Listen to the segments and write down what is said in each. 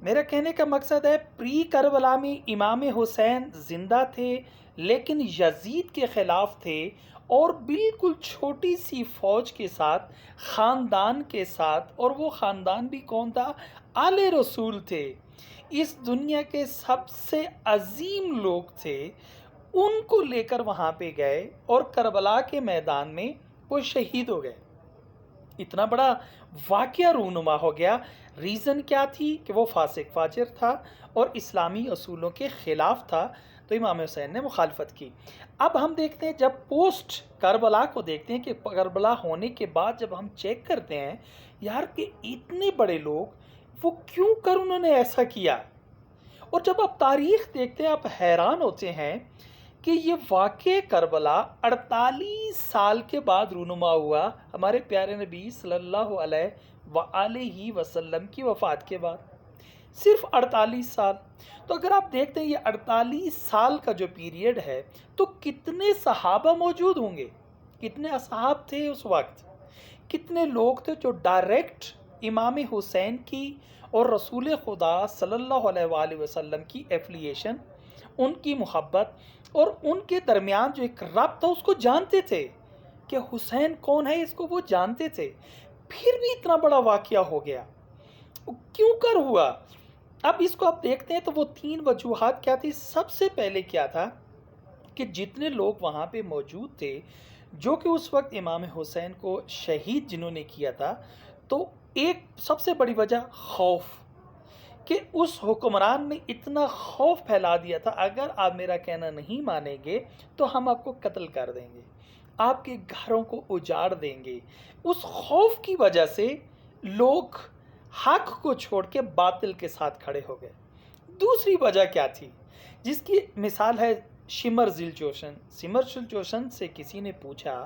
میرا کہنے کا مقصد ہے پری کربلا میں امام حسین زندہ تھے لیکن یزید کے خلاف تھے، اور بالکل چھوٹی سی فوج کے ساتھ، خاندان کے ساتھ، اور وہ خاندان بھی کون تھا؟ آل رسول تھے، اس دنیا کے سب سے عظیم لوگ تھے، ان کو لے کر وہاں پہ گئے اور کربلا کے میدان میں وہ شہید ہو گئے۔ اتنا بڑا واقعہ رونما ہو گیا۔ ریزن کیا تھی؟ کہ وہ فاسق فاجر تھا اور اسلامی اصولوں کے خلاف تھا، تو امام حسین نے مخالفت کی۔ اب ہم دیکھتے ہیں جب پوسٹ کربلا کو دیکھتے ہیں کہ کربلا ہونے کے بعد جب ہم چیک کرتے ہیں یار کہ اتنے بڑے لوگ وہ کیوں کر انہوں نے ایسا کیا، اور جب آپ تاریخ دیکھتے ہیں آپ حیران ہوتے ہیں کہ یہ واقع کربلا 48 سال کے بعد رونما ہوا ہمارے پیارے نبی صلی اللہ علیہ وآلہ وسلم کی وفات کے بعد، صرف 48 سال۔ تو اگر آپ دیکھتے ہیں یہ 48 سال کا جو پیریڈ ہے تو کتنے صحابہ موجود ہوں گے، کتنے اصحاب تھے اس وقت، کتنے لوگ تھے جو ڈائریکٹ امام حسین کی اور رسول خدا صلی اللہ علیہ وآلہ وسلم کی ایفلیشن، ان کی محبت اور ان کے درمیان جو ایک ربط تھا اس کو جانتے تھے کہ حسین کون ہے، اس کو وہ جانتے تھے، پھر بھی اتنا بڑا واقعہ ہو گیا، کیوں کر ہوا؟ اب اس کو آپ دیکھتے ہیں تو وہ 3 وجوہات کیا تھی؟ سب سے پہلے کیا تھا کہ جتنے لوگ وہاں پہ موجود تھے جو کہ اس وقت امام حسین کو شہید جنہوں نے کیا تھا، تو ایک سب سے بڑی وجہ خوف، کہ اس حکمران نے اتنا خوف پھیلا دیا تھا اگر آپ میرا کہنا نہیں مانیں گے تو ہم آپ کو قتل کر دیں گے، آپ کے گھروں کو اجاڑ دیں گے۔ اس خوف کی وجہ سے لوگ حق کو چھوڑ کے باطل کے ساتھ کھڑے ہو گئے۔ دوسری وجہ کیا تھی؟ جس کی مثال ہے شمر ذیل جوشن۔ شمر ذیل جوشن سے کسی نے پوچھا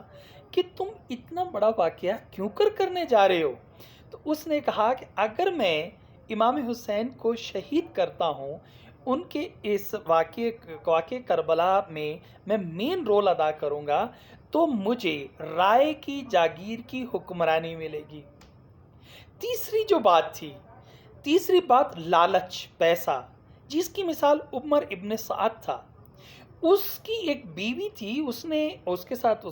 کہ تم اتنا بڑا واقعہ کیوں کرنے جا رہے ہو؟ تو اس نے کہا کہ اگر میں امام حسین کو شہید کرتا ہوں، ان کے اس واقع کربلا میں میں مین رول ادا کروں گا، تو مجھے رائے کی جاگیر کی حکمرانی ملے گی۔ تیسری جو بات تھی، تیسری بات لالچ، پیسہ، جس کی مثال عمر ابن سعد تھا۔ اس کی ایک بیوی تھی، اس کے ساتھ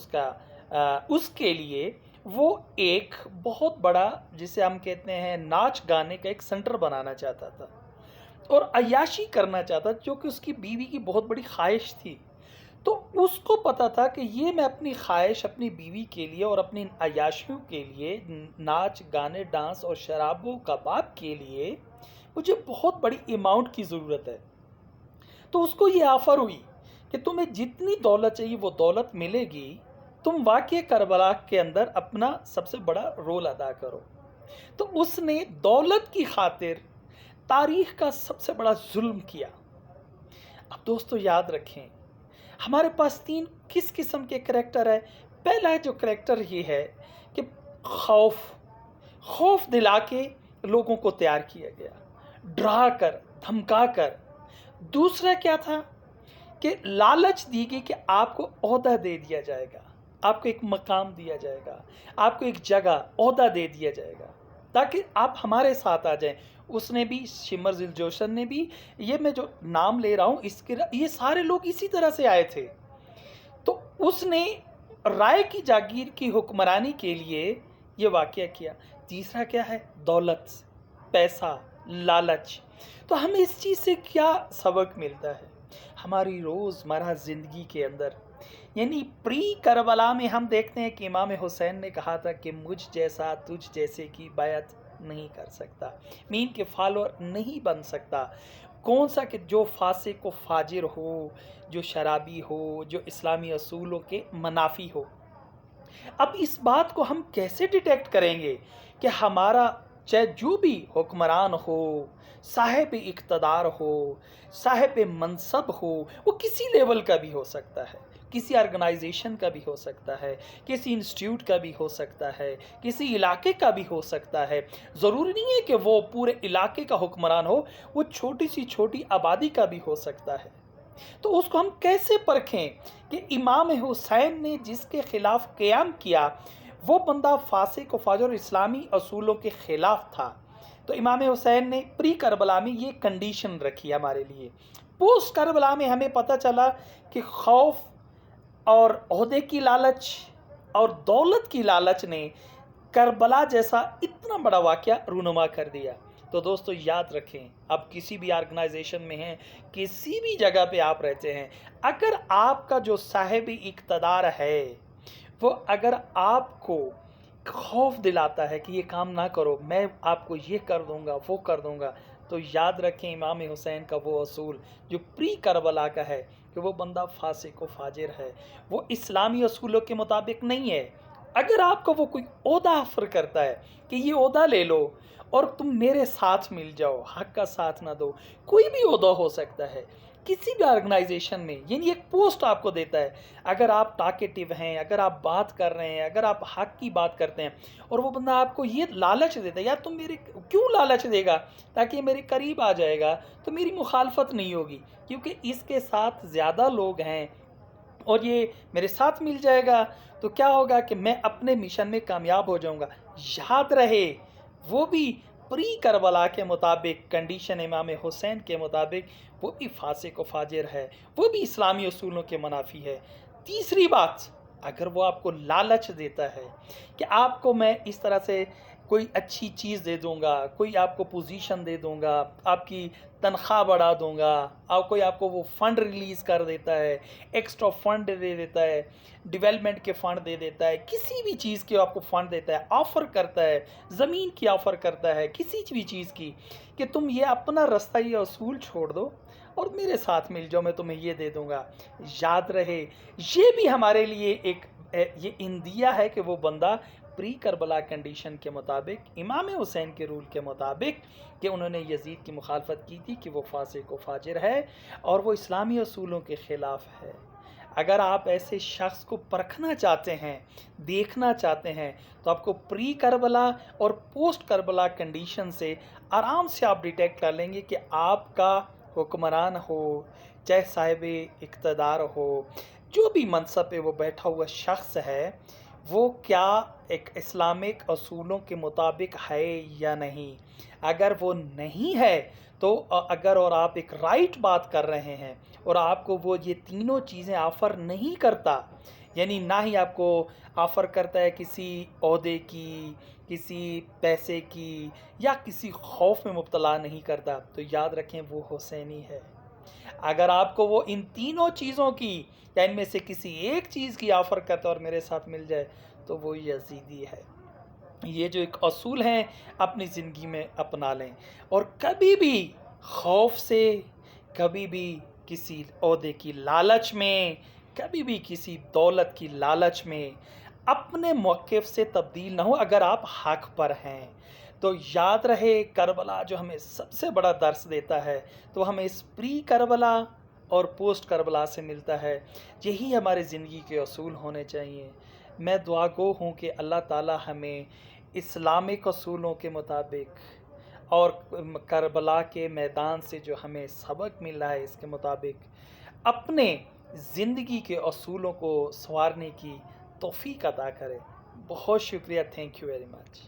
اس کے لیے وہ ایک بہت بڑا جسے ہم کہتے ہیں ناچ گانے کا ایک سنٹر بنانا چاہتا تھا اور عیاشی کرنا چاہتا، جو کہ اس کی بیوی کی بہت بڑی خواہش تھی۔ تو اس کو پتا تھا کہ یہ میں اپنی خواہش اپنی بیوی کے لیے اور اپنی عیاشیوں کے لیے، ناچ گانے ڈانس اور شراب و کباب کے لیے مجھے بہت بڑی اماؤنٹ کی ضرورت ہے۔ تو اس کو یہ آفر ہوئی کہ تمہیں جتنی دولت چاہیے وہ دولت ملے گی، تم واقع کربلا کے اندر اپنا سب سے بڑا رول ادا کرو۔ تو اس نے دولت کی خاطر تاریخ کا سب سے بڑا ظلم کیا۔ اب دوستو یاد رکھیں، ہمارے پاس 3 کس قسم کے کریکٹر ہے؟ پہلا جو کریکٹر یہ ہے کہ خوف دلا کے لوگوں کو تیار کیا گیا، ڈرا کر دھمکا کر۔ دوسرا کیا تھا کہ لالچ دی گئی کہ آپ کو عہدہ دے دیا جائے گا، آپ کو ایک مقام دیا جائے گا، آپ کو ایک جگہ عہدہ دے دیا جائے گا تاکہ آپ ہمارے ساتھ آ جائیں۔ اس نے بھی، شمر ذیل جوشن نے بھی، یہ میں جو نام لے رہا ہوں یہ سارے لوگ اسی طرح سے آئے تھے۔ تو اس نے رائے کی جاگیر کی حکمرانی کے لیے یہ واقعہ کیا۔ تیسرا کیا ہے؟ دولت، پیسہ، لالچ۔ تو ہمیں اس چیز سے کیا سبق ملتا ہے ہماری روزمرہ زندگی کے اندر؟ یعنی پری کربلا میں ہم دیکھتے ہیں کہ امام حسین نے کہا تھا کہ مجھ جیسا تجھ جیسے کی بیعت نہیں کر سکتا، مین کے فالوور نہیں بن سکتا۔ کون سا کہ جو فاسق و فاجر ہو، جو شرابی ہو، جو اسلامی اصولوں کے منافی ہو۔ اب اس بات کو ہم کیسے ڈیٹیکٹ کریں گے کہ ہمارا چاہے جو بھی حکمران ہو، صاحب اقتدار ہو، صاحب منصب ہو، وہ کسی لیول کا بھی ہو سکتا ہے، کسی آرگنائزیشن کا بھی ہو سکتا ہے، کسی انسٹیٹیوٹ کا بھی ہو سکتا ہے، کسی علاقے کا بھی ہو سکتا ہے۔ ضروری نہیں ہے کہ وہ پورے علاقے کا حکمران ہو، وہ چھوٹی سی چھوٹی آبادی کا بھی ہو سکتا ہے۔ تو اس کو ہم کیسے پرکھیں کہ امام حسین نے جس کے خلاف قیام کیا وہ بندہ فاسق و فاجر اور اسلامی اصولوں کے خلاف تھا؟ تو امام حسین نے پری کربلا میں یہ کنڈیشن رکھی ہمارے لیے. پوسٹ کربلا میں ہمیں پتہ چلا کہ خوف اور عہدے کی لالچ اور دولت کی لالچ نے کربلا جیسا اتنا بڑا واقعہ رونما کر دیا. تو دوستو یاد رکھیں، آپ کسی بھی آرگنائزیشن میں ہیں، کسی بھی جگہ پہ آپ رہتے ہیں، اگر آپ کا جو صاحب اقتدار ہے وہ اگر آپ کو خوف دلاتا ہے کہ یہ کام نہ کرو، میں آپ کو یہ کر دوں گا، وہ کر دوں گا، تو یاد رکھیں امام حسین کا وہ اصول جو پری کربلا کا ہے کہ وہ بندہ فاسق و فاجر ہے، وہ اسلامی اصولوں کے مطابق نہیں ہے. اگر آپ کو وہ کوئی عہدہ آفر کرتا ہے کہ یہ عہدہ لے لو اور تم میرے ساتھ مل جاؤ، حق کا ساتھ نہ دو، کوئی بھی عہدہ ہو سکتا ہے کسی بھی آرگنائزیشن میں، یعنی ایک پوسٹ آپ کو دیتا ہے، اگر آپ ٹاکیٹیو ہیں، اگر آپ بات کر رہے ہیں، اگر آپ حق کی بات کرتے ہیں اور وہ بندہ آپ کو یہ لالچ دیتا ہے، یار تم میرے کیوں لالچ دے گا تاکہ یہ میرے قریب آ جائے گا، تو میری مخالفت نہیں ہوگی کیونکہ اس کے ساتھ زیادہ لوگ ہیں اور یہ میرے ساتھ مل جائے گا تو کیا ہوگا کہ میں اپنے مشن میں کامیاب ہو جاؤں گا. یاد رہے وہ بھی پری کربلا کے مطابق، کنڈیشن امام حسین کے مطابق وہ بھی فاسق و فاجر ہے، وہ بھی اسلامی اصولوں کے منافی ہے. تیسری بات، اگر وہ آپ کو لالچ دیتا ہے کہ آپ کو میں اس طرح سے کوئی اچھی چیز دے دوں گا، کوئی آپ کو پوزیشن دے دوں گا، آپ کی تنخواہ بڑھا دوں گا، اور کوئی آپ کو وہ فنڈ ریلیز کر دیتا ہے، ایکسٹرا فنڈ دے دیتا ہے، ڈیولپمنٹ کے فنڈ دے دیتا ہے، کسی بھی چیز کے آپ کو فنڈ دیتا ہے، آفر کرتا ہے، زمین کی آفر کرتا ہے، کسی بھی چیز کی، کہ تم یہ اپنا رستہ یہ اصول چھوڑ دو اور میرے ساتھ مل جاؤ، میں تمہیں یہ دے دوں گا. یاد رہے یہ بھی ہمارے لیے ایک یہ اندیہ ہے کہ وہ بندہ پری کربلا کنڈیشن کے مطابق، امام حسین کے رول کے مطابق کہ انہوں نے یزید کی مخالفت کی تھی کہ وہ فاسق و فاجر ہے اور وہ اسلامی اصولوں کے خلاف ہے. اگر آپ ایسے شخص کو پرکھنا چاہتے ہیں، دیکھنا چاہتے ہیں، تو آپ کو پری کربلا اور پوسٹ کربلا کنڈیشن سے آرام سے آپ ڈیٹیکٹ کر لیں گے کہ آپ کا حکمران ہو، چاہے صاحب اقتدار ہو، جو بھی منصب پہ وہ بیٹھا ہوا شخص ہے، وہ کیا ایک اسلامک اصولوں کے مطابق ہے یا نہیں. اگر وہ نہیں ہے تو اگر اور آپ ایک رائٹ بات کر رہے ہیں اور آپ کو وہ یہ تینوں چیزیں آفر نہیں کرتا، یعنی نہ ہی آپ کو آفر کرتا ہے کسی عہدے کی، کسی پیسے کی، یا کسی خوف میں مبتلا نہیں کرتا، تو یاد رکھیں وہ حسینی ہے. اگر آپ کو وہ ان تینوں چیزوں کی یا ان میں سے کسی ایک چیز کی آفر کرتا اور میرے ساتھ مل جائے تو وہ یزیدی ہے. یہ جو ایک اصول ہیں اپنی زندگی میں اپنا لیں، اور کبھی بھی خوف سے، کبھی بھی کسی عہدے کی لالچ میں، کبھی بھی کسی دولت کی لالچ میں اپنے موقف سے تبدیل نہ ہو. اگر آپ حق پر ہیں تو یاد رہے کربلا جو ہمیں سب سے بڑا درس دیتا ہے تو ہمیں اس پری کربلا اور پوسٹ کربلا سے ملتا ہے. یہی ہمارے زندگی کے اصول ہونے چاہیے. میں دعا گو ہوں کہ اللہ تعالی ہمیں اسلامک اصولوں کے مطابق اور کربلا کے میدان سے جو ہمیں سبق ملا ہے اس کے مطابق اپنے زندگی کے اصولوں کو سنوارنے کی توفیق عطا کرے. بہت شکریہ. Thank you very much.